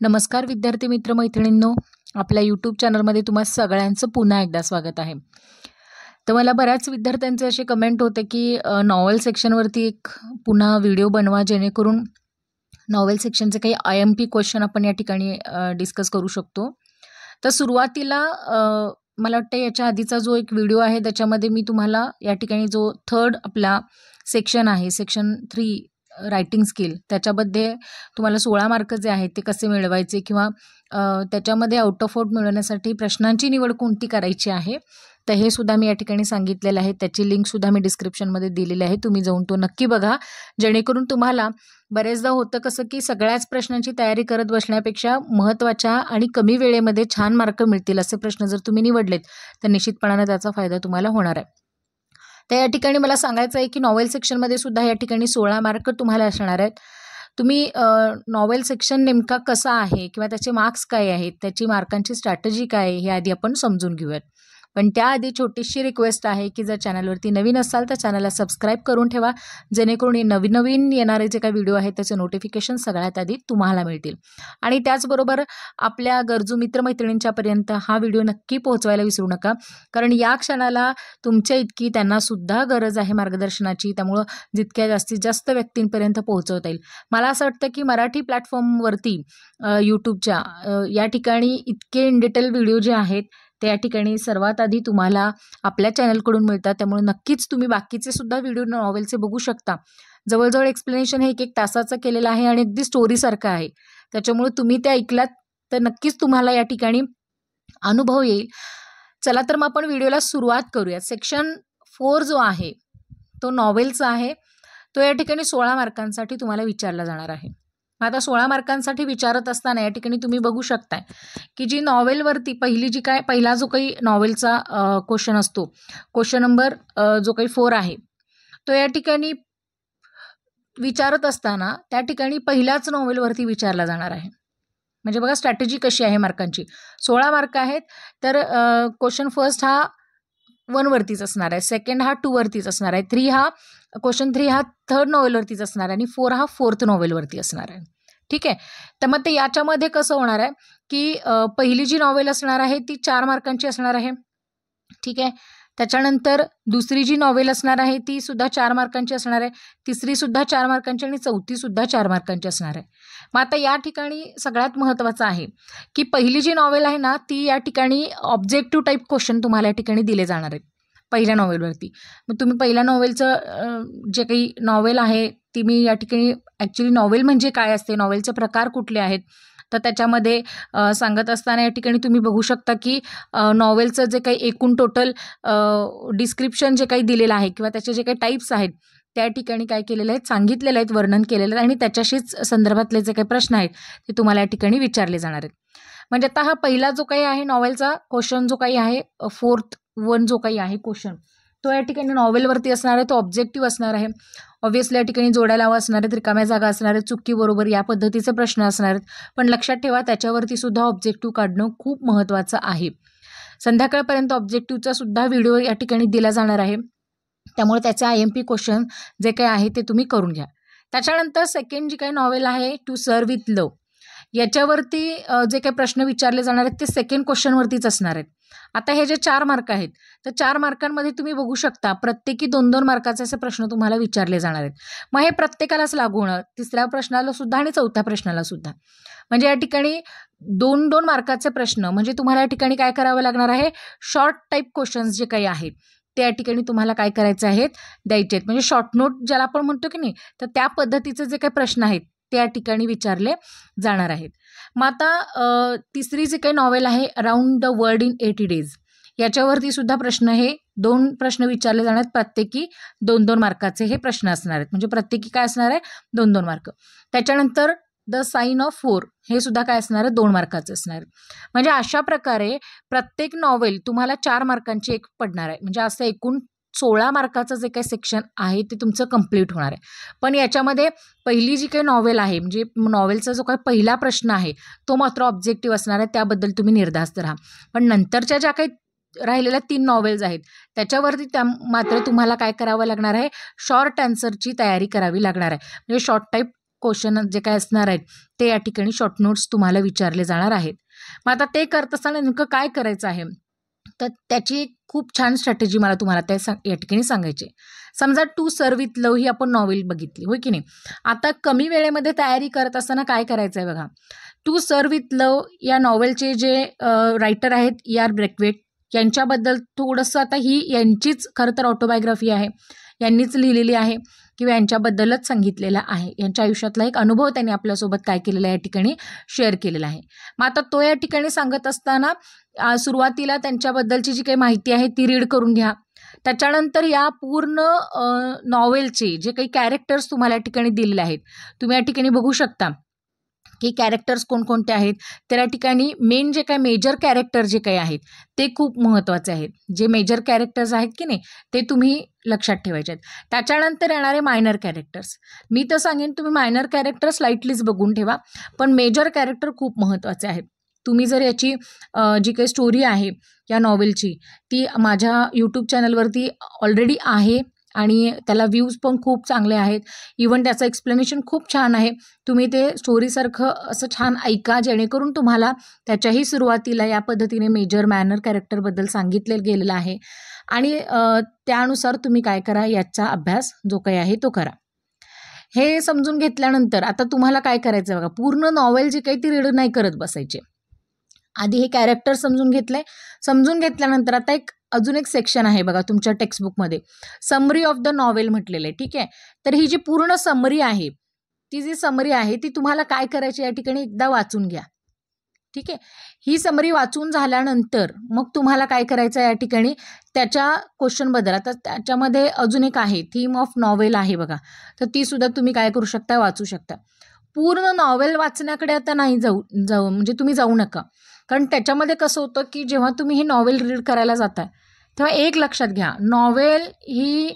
नमस्कार विद्यार्थी मित्र मैत्रिणींनो, आपल्या यूट्यूब चॅनलमध्ये तुम्हा सगळ्यांचं पुन्हा एकदा स्वागत आहे. तर मला बऱ्याच विद्यार्थ्यांचे असे कमेंट होते की नॉवेल सेक्शनवरती एक पुन्हा व्हिडिओ बनवा, जेणेकरून नॉवेल सेक्शनचे काही IMP क्वेश्चन आपण या ठिकाणी डिस्कस करू शकतो. तर सुरुवातीला मला वाटतं याच्या आधीचा जो एक व्हिडिओ आहे त्याच्यामध्ये मी तुम्हाला या ठिकाणी जो थर्ड आपला सेक्शन आहे, सेक्शन 3 रायटिंग स्किल, त्याच्यामध्ये तुम्हाला 16 मार्क जे आहेत ते कसे मिळवायचे किंवा त्याच्यामध्ये आउट ऑफ आउट मिळवण्यासाठी प्रश्नांची निवड कोणती करायची आहे, तर हे सुद्धा मी या ठिकाणी सांगितलेलं आहे. त्याची लिंकसुद्धा मी डिस्क्रिप्शनमध्ये दिलेली आहे, तुम्ही जाऊन तो नक्की बघा, जेणेकरून तुम्हाला बरेचदा होतं कसं की सगळ्याच प्रश्नांची तयारी करत बसण्यापेक्षा महत्त्वाच्या आणि कमी वेळेमध्ये छान मार्क मिळतील असे प्रश्न जर तुम्ही निवडलेत तर निश्चितपणाने त्याचा फायदा तुम्हाला होणार आहे. तर या ठिकाणी मला सांगायचं आहे की नॉवेल सेक्शनमध्ये सुद्धा या ठिकाणी 16 मार्क तुम्हाला असणार आहेत. तुम्ही नॉवेल सेक्शन नेमका कसा आहे किंवा त्याचे मार्क्स काय आहेत, त्याची मार्कांची स्ट्रॅटेजी काय आहे, हे आधी आपण समजून घेऊयात. पण त्याआधी छोटीशी रिक्वेस्ट आहे की जर चॅनलवरती नवीन असाल तर चॅनलला सबस्क्राईब करून ठेवा, जेणेकरून हे नवीन येणारे जे काही व्हिडिओ आहेत त्याचे नोटिफिकेशन सगळ्यात आधी तुम्हाला मिळतील. आणि त्याचबरोबर आपल्या गरजू मित्रमैत्रिणींच्यापर्यंत हा व्हिडिओ नक्की पोहोचवायला विसरू नका, कारण या क्षणाला तुमच्या इतकी त्यांनासुद्धा गरज आहे मार्गदर्शनाची. त्यामुळं जितक्या जास्तीत जास्त व्यक्तींपर्यंत पोहोचवता येईल. मला असं वाटतं की मराठी प्लॅटफॉर्मवरती यूट्यूबच्या या ठिकाणी इतके इन डिटेल व्हिडिओ जे आहेत ते या ठिकाणी सर्वात आधी तुम्हाला आपल्या चॅनलकडून मिळतात. त्यामुळे नक्कीच तुम्ही बाकीचे सुद्धा व्हिडिओ नॉवेलचे बघू शकता. जवळजवळ एक्सप्लेनेशन हे 1-1 तासाचं केलेलं आहे आणि अगदी स्टोरीसारखं आहे. त्याच्यामुळे तुम्ही ते ऐकलात तर नक्कीच तुम्हाला या ठिकाणी अनुभव येईल. चला तर मग आपण व्हिडिओला सुरुवात करूया. सेक्शन 4 जो आहे तो नॉवेलचा आहे. तो या ठिकाणी 16 मार्कांसाठी तुम्हाला विचारला जाणार आहे. आता 16 मार्कांसाठी विचारत असताना या ठिकाणी तुम्ही बघू शकताय की जी नॉवेलवरती पहिला जो काही नॉवेलचा क्वेश्चन असतो, क्वेश्चन नंबर जो काही 4 आहे, तो या ठिकाणी विचारत असताना त्या ठिकाणी पहिल्याच नॉवेलवरती विचारला जाणार आहे. म्हणजे बघा स्ट्रॅटेजी कशी आहे मार्कांची. 16 मार्क आहेत तर क्वेश्चन फर्स्ट हा 1 वरतीच असणार आहे, सेकंड हा 2 वरतीच असणार आहे, क्वेश्चन 3 हा थर्ड नॉवेलवरतीच असणार आहे आणि 4 हा फोर्थ नॉवेलवरती असणार आहे. ठीक आहे. तर मग ते याच्यामध्ये कसं होणार आहे की पहिली जी नॉवेल असणार आहे ती 4 मार्कांची असणार आहे. ठीक आहे. त्याच्यानंतर दुसरी जी नॉवेल असणार आहे ती सुद्धा 4 मार्कांची असणार आहे, तिसरी सुद्धा 4 मार्कांची आणि चौथी सुद्धा 4 मार्कांची असणार आहे. मग आता या ठिकाणी सगळ्यात महत्त्वाचं आहे की पहिली जी नॉवेल आहे ना ती या ठिकाणी ऑब्जेक्टिव्ह टाईप क्वेश्चन तुम्हाला या ठिकाणी दिले जाणार आहेत पहिल्या नॉवेलवरती. मग तुम्ही पहिल्या नॉवेलचं जे काही नॉवेल आहे ती मी या ठिकाणी ॲक्च्युली नॉवेल म्हणजे काय असते, नॉवेलचे प्रकार कुठले आहेत, तर त्याच्यामध्ये सांगत असताना या ठिकाणी तुम्ही बघू शकता की नॉवेलचं जे काही एकूण टोटल डिस्क्रिप्शन जे काही दिलेलं आहे किंवा त्याचे जे काही टाईप्स आहेत त्या ठिकाणी काय केलेलं आहे, सांगितलेलं आहेत, वर्णन केलेलं आहे आणि त्याच्याशीच संदर्भातले जे काही प्रश्न आहेत ते तुम्हाला या ठिकाणी विचारले जाणार आहेत. म्हणजे आता हा पहिला जो काही आहे नॉवेलचा क्वेश्चन जो काही आहे, 4th 1 जो काही आहे क्वेश्चन, तो या ठिकाणी नॉवेलवरती असणार आहे, तो ऑब्जेक्टिव्ह असणार आहे. ऑब्व्हियसली या ठिकाणी जोड्या लावा असणार आहेत, रिकाम्या जागा असणार आहेत, चुकी बरोबर या पद्धतीचे प्रश्न असणार आहेत. पण लक्षात ठेवा त्याच्यावरती सुद्धा ऑब्जेक्टिव्ह काढणं खूप महत्त्वाचं आहे. संध्याकाळपर्यंत ऑब्जेक्टिव्हचा सुद्धा व्हिडिओ या ठिकाणी दिला जाणार आहे, त्यामुळे त्याचे IMP क्वेश्चन जे काही आहे ते तुम्ही करून घ्या. त्याच्यानंतर सेकंड जी काही नॉवेल आहे टू सर्व विथ लव, याच्यावरती जे काही प्रश्न विचारले जाणार आहेत ते सेकंड क्वेश्चनवरतीच असणार आहेत. आता हे जे 4 मार्क आहेत तर 4 मार्कांमध्ये तुम्ही बघू शकता प्रत्येकी 2-2 मार्काचे असे प्रश्न तुम्हाला विचारले जाणार आहेत. मग हे प्रत्येकालाच लागू होणार, तिसऱ्या प्रश्नाला सुद्धा आणि चौथ्या प्रश्नाला सुद्धा. म्हणजे या ठिकाणी 2-2 मार्काचे प्रश्न, म्हणजे तुम्हाला या ठिकाणी काय करावं लागणार आहे, शॉर्ट टाईप क्वेश्चन्स जे काही आहेत ते या ठिकाणी तुम्हाला काय करायचे आहेत, द्यायचे आहेत. म्हणजे शॉर्ट नोट ज्याला आपण म्हणतो की नाही, तर त्या पद्धतीचे जे काही प्रश्न आहेत ते या ठिकाणी विचारले जाणार आहेत. मग आता तिसरी जी काही नॉवेल आहे around the world in 80 days, याच्यावरती सुद्धा प्रश्न हे 2 प्रश्न विचारले जाणार आहेत, प्रत्येकी 2-2 मार्काचे हे प्रश्न असणार आहेत. म्हणजे प्रत्येकी काय असणार आहे, 2-2 मार्क. त्याच्यानंतर द साइन ऑफ 4 हे सुद्धा काय असणार आहे, 2 मार्काचे असणार आहे. म्हणजे अशा प्रकारे प्रत्येक नॉवेल तुम्हाला 4 मार्कांची एक पडणार आहे. म्हणजे असं एकूण 16 मार्काचं जे काही सेक्शन आहे ते तुमचं कंप्लीट होणार आहे. पण याच्यामध्ये पहिली जी काही नॉवेल आहे, म्हणजे नॉवेलचा जो काही पहिला प्रश्न आहे तो मात्र ऑब्जेक्टिव्ह असणार आहे, त्याबद्दल तुम्ही निर्धास्त राहा. पण नंतरच्या ज्या काही राहिलेल्या 3 नॉवेल्स आहेत त्याच्यावरती मात्र तुम्हाला काय करावं लागणार आहे, शॉर्ट आन्सरची तयारी करावी लागणार आहे. म्हणजे शॉर्ट टाईप क्वेश्चन जे काय असणार आहेत ते या ठिकाणी शॉर्ट नोट्स तुम्हाला विचारले जाणार आहेत. मग आता ते करत असताना नेमकं काय करायचं आहे, तर त्याची एक खूप छान स्ट्रॅटेजी मला तुम्हाला या ठिकाणी सांगायची. समजा टू सर्व विथ लव ही आपण नॉवेल बघितली, होय की नाही. आता कमी वेळेमध्ये तयारी करत असताना काय करायचं आहे बघा, टू सर्व विथ लव या नॉवेलचे जे रायटर आहेत E.R. ब्रेकवेट यांच्याबद्दल थोडंसं, आता ही यांचीच खरं तर ऑटोबायोग्राफी आहे, यांनीच लिहिलेली आहे किंवा यांच्याबद्दलच सांगितलेलं आहे. यांच्या आयुष्यातला एक अनुभव त्यांनी आपल्यासोबत काय केलेला आहे या ठिकाणी शेअर केलेला आहे. मग आता तो या ठिकाणी सांगत असताना सुरुवातीला त्यांच्याबद्दलची जी काही माहिती आहे ती रीड करून घ्या. त्याच्यानंतर या पूर्ण नॉवेलचे जे काही कॅरेक्टर्स तुम्हाला या ठिकाणी दिलेले आहेत, तुम्ही या ठिकाणी बघू शकता की कॅरेक्टर्स कोणकोणते आहेत. तर या ठिकाणी मेन जे काही मेजर कॅरेक्टर जे काही आहेत ते खूप महत्त्वाचे आहेत. जे मेजर कॅरेक्टर्स आहेत की नाही ते तुम्ही लक्षात ठेवायचे आहेत. त्याच्यानंतर येणारे मायनर कॅरेक्टर्स, मी तर सांगेन तुम्ही मायनर कॅरेक्टर स्लाइटलीच बघून ठेवा, पण मेजर कॅरेक्टर खूप महत्त्वाचे आहेत. तुम्ही जर याची जी काही स्टोरी आहे या नॉवेलची ती माझ्या यूट्यूब चॅनलवरती ऑलरेडी आहे आणि त्याला व्ह्यूज पण खूप चांगले आहेत. इवन त्याचं एक्सप्लेनेशन खूप छान आहे. तुम्ही ते स्टोरीसारखं असं छान ऐका, जेणेकरून तुम्हाला त्याच्याही सुरुवातीला या पद्धतीने मेजर मॅनर कॅरेक्टरबद्दल सांगितलं गेलेलं आहे आणि त्यानुसार तुम्ही काय करा, याचा अभ्यास जो काही आहे तो करा. हे समजून घेतल्यानंतर आता तुम्हाला काय करायचं बघा, पूर्ण नॉवेल जी काही ती रीड नाही करत बसायचे. आधी हे कॅरेक्टर समजून घेतलंय. समजून घेतल्यानंतर आता अजून एक सेक्शन आहे बघा तुमच्या टेक्स्टबुकमध्ये, समरी ऑफ द नॉवेल म्हटलेलं आहे. ठीक आहे, तर ही जी पूर्ण समरी आहे, ती जी समरी आहे ती तुम्हाला काय करायची या ठिकाणी एकदा वाचून घ्या. ठीक आहे, ही समरी वाचून झाल्यानंतर मग तुम्हाला काय करायचं या ठिकाणी त्याच्या क्वेश्चनबद्दल, आता त्याच्यामध्ये अजून एक आहे थीम ऑफ नॉवेल आहे बघा, तर ती सुद्धा तुम्ही काय करू शकता, वाचू शकता. पूर्ण नॉवेल वाचण्याकडे आता नाही जाऊ म्हणजे तुम्ही जाऊ नका, कारण त्याच्यामध्ये कसं होतं की जेव्हा तुम्ही ही नॉवेल रीड करायला जाताय तेव्हा एक लक्षात घ्या, नॉवेल ही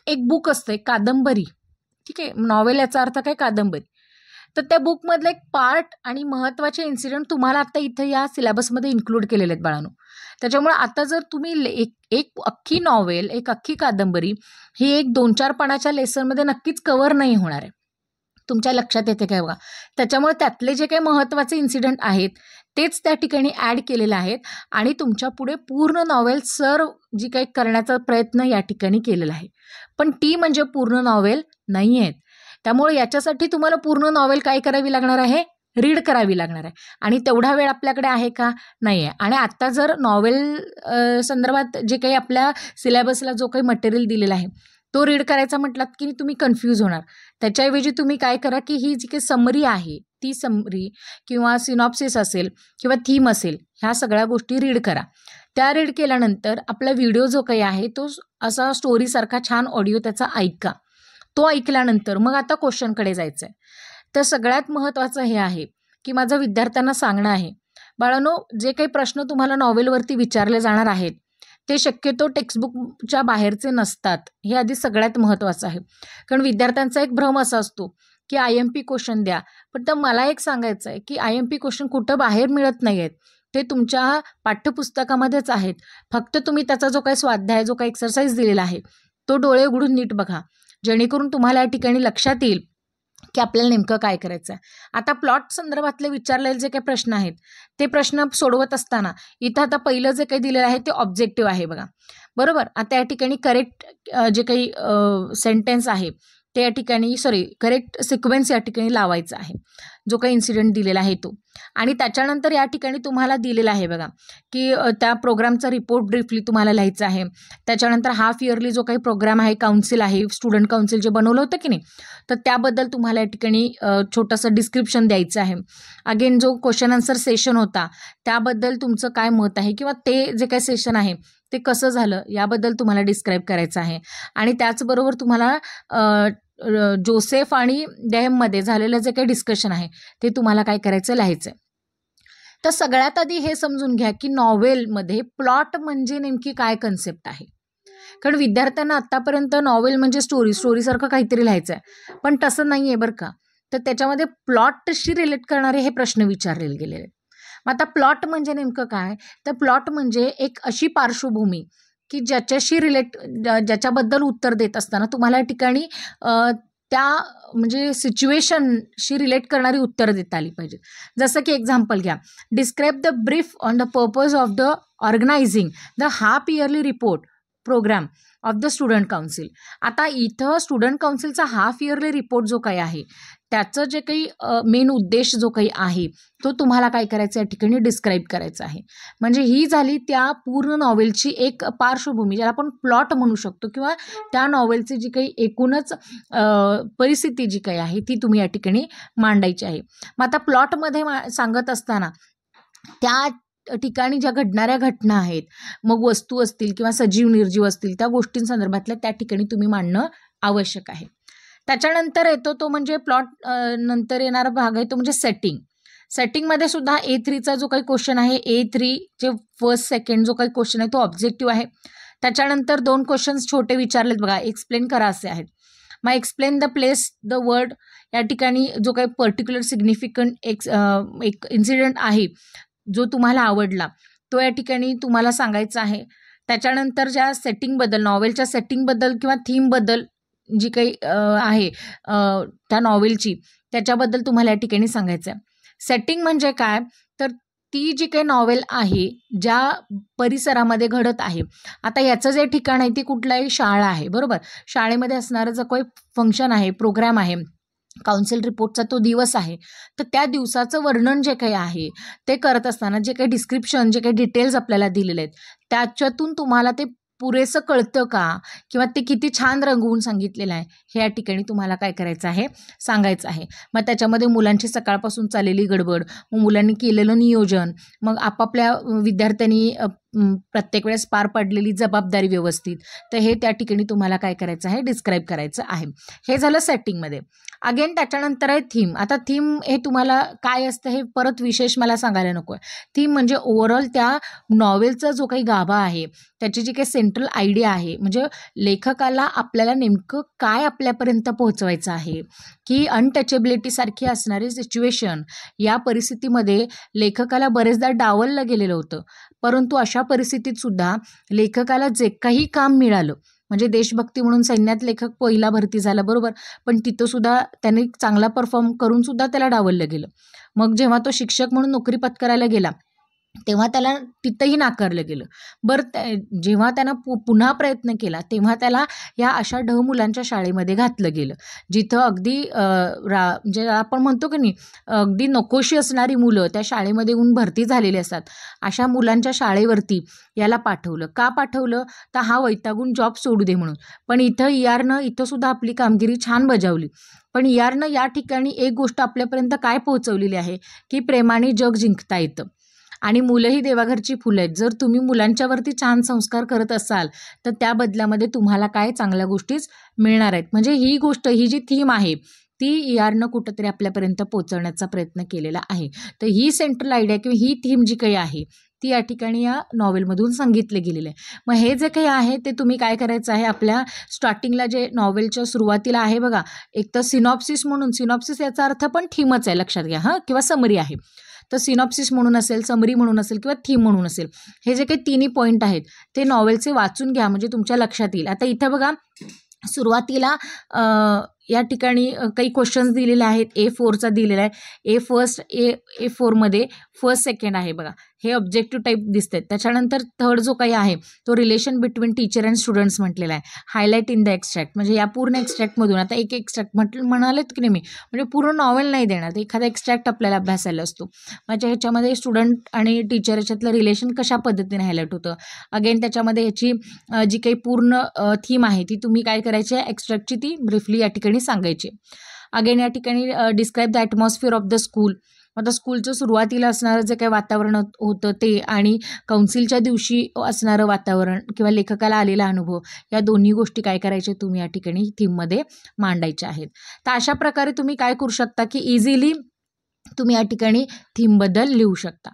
एक बुक असतं, एक कादंबरी. ठीक आहे, नॉवेल याचा अर्थ काय, कादंबरी. तर त्या बुकमधलं एक पार्ट आणि महत्त्वाचे इन्सिडेंट तुम्हाला आता इथं या सिलेबसमध्ये इन्क्लूड केलेले आहेत बाळांनो. त्याच्यामुळे आता जर तुम्ही एक अख्खी नॉवेल, एक अख्खी कादंबरी ही एक 2-4 पानाच्या लेसनमध्ये नक्कीच कव्हर नाही होणार आहे. तुमच्या लक्षात येते काय बघा, त्याच्यामुळे त्यातले जे काही महत्त्वाचे इन्सिडेंट आहेत तेच त्या ठिकाणी ॲड केलेले आहेत आणि तुमच्या पुढे पूर्ण नॉवेल सर्व जी काही करण्याचा प्रयत्न या ठिकाणी केलेला आहे. पण ती म्हणजे पूर्ण नॉवेल नाही आहेत. त्यामुळे याच्यासाठी तुम्हाला पूर्ण नॉवेल काय करावी लागणार आहे, रीड करावी लागणार आहे आणि तेवढा वेळ आपल्याकडे आहे का, नाही आहे. आणि आत्ता जर नॉवेल संदर्भात जे काही आपल्या सिलेबसला जो काही मटेरियल दिलेला आहे तो रीड करायचा म्हटलात की तुम्ही कन्फ्यूज होणार. त्याच्याऐवजी तुम्ही काय करा की ही जी काही समरी आहे ती समरी किंवा सिनॉप्सिस असेल किंवा थीम असेल, ह्या सगळ्या गोष्टी रीड करा. त्या रीड केल्यानंतर आपला व्हिडिओ जो काही आहे तो असा स्टोरीसारखा छान ऑडिओ त्याचा ऐका. तो ऐकल्यानंतर मग आता क्वेश्चनकडे जायचं आहे. तर सगळ्यात महत्त्वाचं हे आहे की माझं विद्यार्थ्यांना सांगणं आहे, बाळांनो जे काही प्रश्न तुम्हाला नॉवेलवरती विचारले जाणार आहेत ते शक्यतो टेक्स्टबुकच्या बाहेरचे नसतात. हे आधी सगळ्यात महत्त्वाचं आहे, कारण विद्यार्थ्यांचा एक भ्रम असा असतो की IMP क्वेश्चन द्या. पण तर मला एक सांगायचं आहे की IMP क्वेश्चन कुठं बाहेर मिळत नाही आहेत, ते तुमच्या पाठ्यपुस्तकामध्येच आहेत. फक्त तुम्ही त्याचा जो काही स्वाध्याय, जो काही एक्सरसाइज दिलेला आहे तो डोळे उघडून नीट बघा, जेणेकरून तुम्हाला या ठिकाणी लक्षात येईल की आपल्याला नेमकं काय करायचं आहे. आता प्लॉट संदर्भातले विचारलेले जे काही प्रश्न आहेत ते प्रश्न सोडवत असताना इथं आता पहिलं जे काही दिलेलं आहे ते ऑब्जेक्टिव्ह आहे बघा, बरोबर. आता या ठिकाणी करेक्ट जे काही सेंटेन्स आहे ते या ठिकाणी करेक्ट सिक्वेन्स या ठिकाणी लावायचा आहे, जो काही इन्सिडेंट दिलेला आहे तो. आणि त्याच्यानंतर या ठिकाणी तुम्हाला दिलेला आहे बघा की त्या प्रोग्रामचा रिपोर्ट ब्रीफली तुम्हाला लिहायचा आहे. त्याच्यानंतर हाफ इयरली जो काही प्रोग्राम आहे, काउन्सिल आहे, स्टुडंट काउन्सिल जे बनवलं होतं की नाही, तर त्याबद्दल तुम्हाला या ठिकाणी छोटंसं डिस्क्रिप्शन द्यायचं आहे. अगेन जो क्वेश्चन आन्सर सेशन होता त्याबद्दल तुमचं काय मत आहे किंवा ते जे काही सेशन आहे ते कसं झालं याबद्दल तुम्हाला डिस्क्राईब करायचं आहे. आणि त्याचबरोबर तुम्हाला जोसेफ आणि डेहममध्ये झालेलं जे काही डिस्कशन आहे ते तुम्हाला काय करायचं, लिहायचं आहे. तर सगळ्यात आधी हे समजून घ्या की नॉवेलमध्ये प्लॉट म्हणजे नेमकी काय कन्सेप्ट आहे. कारण विद्यार्थ्यांना आत्तापर्यंत नॉवेल म्हणजे स्टोरीसारखं काहीतरी लिहायचं आहे, पण तसं नाही आहे बरं का. तर त्याच्यामध्ये प्लॉटशी रिलेट करणारे हे प्रश्न विचारलेले गेलेले. मग आता प्लॉट म्हणजे नेमकं काय, तर प्लॉट म्हणजे एक अशी पार्श्वभूमी की ज्याच्याबद्दल उत्तर देत असताना तुम्हाला या ठिकाणी त्या म्हणजे सिच्युएशनशी रिलेट करणारी उत्तरं देता आली पाहिजेत. जसं की एक्झाम्पल घ्या, describe the brief on the purpose of the organizing the half yearly report program of the student council. आता इथं स्टुडंट काउन्सिलचा हाफ इयरली रिपोर्ट जो काही आहे त्याचं जे काही मेन उद्देश जो काही आहे तो तुम्हाला काय करायचं या ठिकाणी डिस्क्राईब करायचा आहे. म्हणजे ही झाली त्या पूर्ण नॉवेलची एक पार्श्वभूमी, ज्याला आपण प्लॉट म्हणू शकतो, किंवा त्या नॉवेलची जी काही एकूणच परिस्थिती जी काही आहे ती तुम्ही या ठिकाणी मांडायची आहे. मग आता प्लॉटमध्ये सांगत असताना त्या ठिकाणी ज्या घडणाऱ्या घटना आहेत, मग वस्तू असतील किंवा सजीव निर्जीव असतील, त्या गोष्टींसंदर्भातल्या त्या ठिकाणी तुम्ही मांडणं आवश्यक आहे. त्याच्यानंतर येतो तो म्हणजे प्लॉट नंतर येणारा भाग आहे तो म्हणजे सेटिंग. सेटिंगमध्ये सुद्धा A3चा जो काही क्वेश्चन आहे, A3चे फर्स्ट सेकंड जो काही क्वेश्चन आहे तो ऑब्जेक्टिव्ह आहे. त्याच्यानंतर 2 क्वेश्चन्स छोटे विचारलेत बघा, एक्सप्लेन करा असे आहेत. मग explain the place the word, या ठिकाणी जो काही पर्टिक्युलर सिग्निफिकंट एक इन्सिडेंट आहे जो तुम्हाला आवडला तो या ठिकाणी तुम्हाला सांगायचा आहे. त्याच्यानंतर ज्या सेटिंगबद्दल, नॉवेलच्या सेटिंगबद्दल किंवा थीमबद्दल जी काही आहे त्या नॉवेलची, त्याच्याबद्दल तुम्हाला या ठिकाणी सांगायचं आहे. सेटिंग म्हणजे काय, तर ती जी काही नॉवेल आहे ज्या परिसरामध्ये घडत आहे. आता याचं जे ठिकाण आहे ती कुठलाही शाळा आहे, बरोबर. शाळेमध्ये असणारं जो काही फंक्शन आहे, प्रोग्राम आहे, काउन्सिल रिपोर्टचा तो दिवस आहे, तर त्या दिवसाचं वर्णन जे काही आहे ते करत असताना जे काही डिस्क्रिप्शन, जे काही डिटेल्स आपल्याला दिलेले आहेत त्याच्यातून तुम्हाला ते पुरेसं कळतं का, किंवा ते किती छान रंगवून सांगितलेलं आहे हे या ठिकाणी तुम्हाला काय करायचं आहे, सांगायचं आहे. मग त्याच्यामध्ये मुलांची सकाळपासून चाललेली गडबड, मग मुलांनी केलेलं नियोजन, मग आपापल्या विद्यार्थ्यांनी प्रत्येक वेळेस पार पाडलेली जबाबदारी व्यवस्थित, तर हे त्या ठिकाणी तुम्हाला काय करायचं आहे, डिस्क्राईब करायचं आहे. हे झालं सेटिंगमध्ये. अगेन त्याच्यानंतर आहे थीम. आता थीम हे तुम्हाला काय असतं हे परत विशेष मला सांगायला नको आहे. थीम म्हणजे ओव्हरऑल त्या नॉवेलचा जो काही गाभा आहे, त्याची जी काही सेंट्रल आयडिया आहे, म्हणजे लेखकाला आपल्याला नेमकं काय आपल्यापर्यंत पोहोचवायचं आहे, की अनटचेबिलिटीसारखी असणारी सिच्युएशन, या परिस्थितीमध्ये लेखकाला बरेचदा डावललं गेलेलं होतं. परंतु अशा परिस्थितीत सुद्धा लेखकाला जे काही काम मिळालं, म्हणजे देशभक्ती म्हणून सैन्यात लेखक पहिला भरती झाला, बरोबर, पण तिथं सुद्धा त्याने चांगला परफॉर्म करून सुद्धा त्याला डावललं गेलं. मग जेव्हा तो शिक्षक म्हणून नोकरी पत्करायला गेला तेव्हा त्याला तिथंही नाकारलं गेलं. बरं, जेव्हा त्यानं पुन्हा प्रयत्न केला तेव्हा त्याला या अशा मुलांच्या शाळेमध्ये घातलं गेलं, जिथं अगदी म्हणजे आपण म्हणतो की नाही, अगदी नकोशी असणारी मुलं त्या शाळेमध्ये येऊन भरती झालेली असतात. अशा मुलांच्या शाळेवरती याला पाठवलं. का पाठवलं, तर हा वैतागून जॉब सोडू दे म्हणून. पण इथं ERनं इथं सुद्धा आपली कामगिरी छान बजावली. पण ERनं या ठिकाणी एक गोष्ट आपल्यापर्यंत काय पोहोचवलेली आहे, की प्रेमाने जग जिंकता येतं आणि मुलंही देवाघरची फुलं आहेत. जर तुम्ही मुलांच्यावरती छान संस्कार करत असाल तर त्या बदल्यामध्ये तुम्हाला काय चांगल्या गोष्टीच मिळणार आहेत. म्हणजे ही गोष्ट, ही जी थीम आहे ती ERनं कुठंतरी आपल्यापर्यंत पोहोचवण्याचा प्रयत्न केलेला आहे. तर ही सेंट्रल आयडिया किंवा ही थीम जी काही आहे ती या ठिकाणी या नॉवेलमधून सांगितले गेलेलं आहे. मग हे जे काही आहे ते तुम्ही काय करायचं आहे, आपल्या स्टार्टिंगला जे नॉवेलच्या सुरुवातीला आहे बघा, एक तर सिनॉप्सिस म्हणून, सिनॉप्सिस याचा अर्थ पण थीमच आहे, लक्षात घ्या हां, किंवा समरी आहे. तर सिनॉप्सिस म्हणून असेल, समरी म्हणून असेल किंवा थीम म्हणून असेल, हे जे काही तिन्ही पॉईंट आहेत ते नॉवेलचे वाचून घ्या, म्हणजे तुमच्या लक्षात येईल. आता इथं बघा सुरुवातीला या ठिकाणी काही क्वेश्चन्स दिलेले आहेत. A4चा दिलेला आहे. A4मध्ये फर्स्ट सेकंड आहे बघा, हे ऑब्जेक्टिव्ह टाईप दिसत आहेत. त्याच्यानंतर थर्ड जो काही आहे तो relation between teacher and students म्हटलेला आहे. हायलाईट इन द एक्स्ट्रॅक्ट, म्हणजे या पूर्ण एक्स्ट्रॅक्टमधून, आता एक एक्स्ट्रॅक्ट म्हणालेत की नाही मी, म्हणजे पूर्ण नॉवेल नाही देणार, एखादा एक्स्ट्रॅक्ट आपल्याला अभ्यासायला असतो. म्हणजे ह्याच्यामध्ये स्टुडंट आणि टीचर याच्यातलं रिलेशन कशा पद्धतीने हायलाईट होतं. अगेन त्याच्यामध्ये ह्याची जी काही पूर्ण थीम आहे ती तुम्ही काय करायची आहे, एक्स्ट्रॅक्टची ती ब्रीफली या ठिकाणी सांगायची. अगेन या ठिकाणी describe the atmosphere of the school. आता स्कूलचं सुरुवातीला असणारं जे काही वातावरण होतं ते आणि काउन्सिलच्या दिवशी असणारं वातावरण किंवा लेखकाला आलेला अनुभव, या दोन्ही गोष्टी काय करायच्या तुम्ही या ठिकाणी थीममध्ये मांडायच्या आहेत. तर अशा प्रकारे तुम्ही काय करू शकता, की इझिली तुम्ही या ठिकाणी थीमबद्दल लिहू शकता.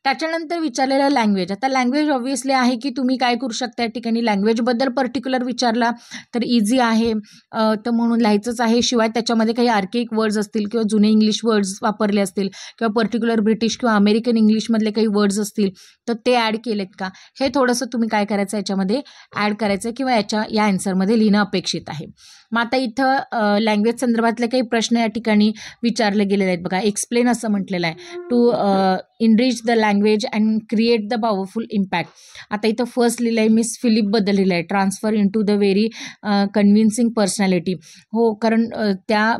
त्याच्यानंतर विचारलेलं लँग्वेज. आता लँग्वेज ऑब्व्हियसली आहे की तुम्ही काय करू शकता या ठिकाणी लँग्वेजबद्दल पर्टिक्युलर विचारला तर इझी आहे, तर म्हणून लिहायचंच आहे. शिवाय त्याच्यामध्ये काही आर्केक वर्ड्स असतील किंवा जुने इंग्लिश वर्ड्स वापरले असतील किंवा पर्टिक्युलर ब्रिटिश किंवा अमेरिकन इंग्लिशमधले काही वर्ड्स असतील तर ते ॲड केलेत का, हे थोडंसं तुम्ही काय करायचं याच्यामध्ये ॲड करायचं किंवा या आन्सरमध्ये लिहिणं अपेक्षित आहे. मग आता इथं लँग्वेज संदर्भातले काही प्रश्न या ठिकाणी विचारले गेलेले आहेत बघा. एक्सप्लेन असं म्हटलेलं आहे, to enrich the language and create the powerful impact. आता इथं फर्स्ट लिहिलं आहे मिस फिलिपबद्दल लिहिलं आहे, transfer into the very convincing personality. हो, कारण त्या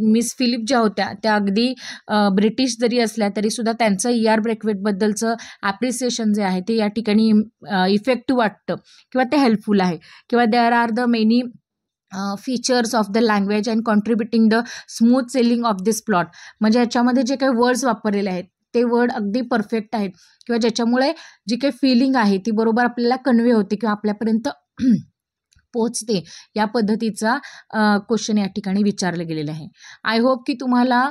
मिस फिलिप ज्या होत्या त्या अगदी ब्रिटिश जरी असल्या तरीसुद्धा त्यांचं ER ब्रेकवेटबद्दलचं ॲप्रिसिएशन जे आहे ते या ठिकाणी इफेक्टिव्ह वाटतं किंवा ते हेल्पफुल आहे. किंवा there are the many features of the language and contributing the smooth sailing of this plot. म्हणजे ह्याच्यामध्ये जे काही वर्ड्स वापरलेले आहेत ते वर्ड अगदी परफेक्ट आहेत किंवा ज्याच्यामुळे जी काही फिलिंग आहे ती बरोबर आपल्याला कन्वे होते किंवा आपल्यापर्यंत पोचते, या पद्धतीचा क्वेश्चन या ठिकाणी विचारलं गेलेलं आहे. आय होप की तुम्हाला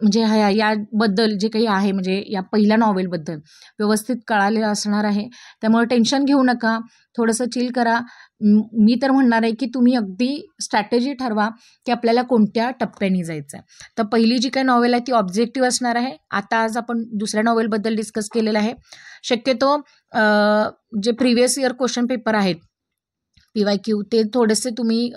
म्हणजे याबद्दल जे काही आहे म्हणजे या पहिल्या नॉवेलबद्दल व्यवस्थित कळालेलं असणार आहे. त्यामुळे टेन्शन घेऊ नका, थोडंसं चिल करा. मी तर म्हणणार आहे की तुम्ही अगदी स्ट्रॅटेजी ठरवा की आपल्याला कोणत्या टप्प्याने जायचं आहे. तर पहिली जी काही नॉवेल आहे ती ऑब्जेक्टिव्ह असणार आहे. आता आज आपण दुसऱ्या नॉवेलबद्दल डिस्कस केलेलं आहे. शक्यतो जे प्रिव्हियस इयर क्वेश्चन पेपर आहेत PYQ ते थोडेसे तुम्ही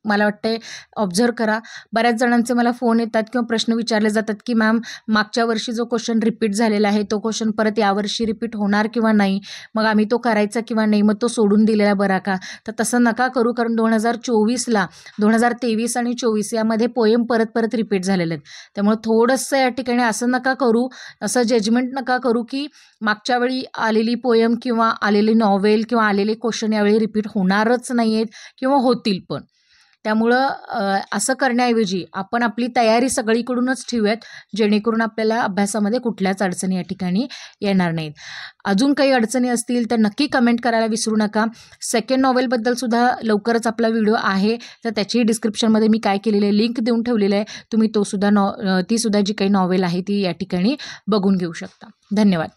मला वाटते ऑब्झर्व करा. बऱ्याच जणांचे मला फोन येतात किंवा प्रश्न विचारले जातात की मॅम मागच्या वर्षी जो क्वेश्चन रिपीट झालेला आहे तो क्वेश्चन परत यावर्षी रिपीट होणार किंवा नाही, मग आम्ही तो करायचा किंवा नाही, मग तो सोडून दिलेला बरा का. तर तसं नका करू, कारण 2024ला 2023 आणि 24 यामध्ये पोएम परत रिपीट झालेले आहेत. त्यामुळे थोडंसं या ठिकाणी असं नका करू, असं जजमेंट नका करू की मागच्या वेळी आलेली पोएम किंवा आलेली नॉवेल किंवा आलेले क्वेश्चन यावेळी रिपीट होणारच नाही आहेत किंवा होतील पण. त्यामुळं असं करण्याऐवजी आपण आपली तयारी सगळीकडूनच ठेवूयात, जेणेकरून आपल्याला अभ्यासामध्ये कुठल्याच अडचणी या ठिकाणी येणार नाहीत. अजून काही अडचणी असतील तर नक्की कमेंट करायला विसरू नका. सेकंड नॉवेलबद्दलसुद्धा लवकरच आपला व्हिडिओ आहे, तर त्याची डिस्क्रिप्शनमध्ये मी काय केलेलं आहे लिंक देऊन ठेवलेलं आहे. तुम्ही तीसुद्धा जी काही नॉवेल आहे ती या ठिकाणी बघून घेऊ शकता. धन्यवाद.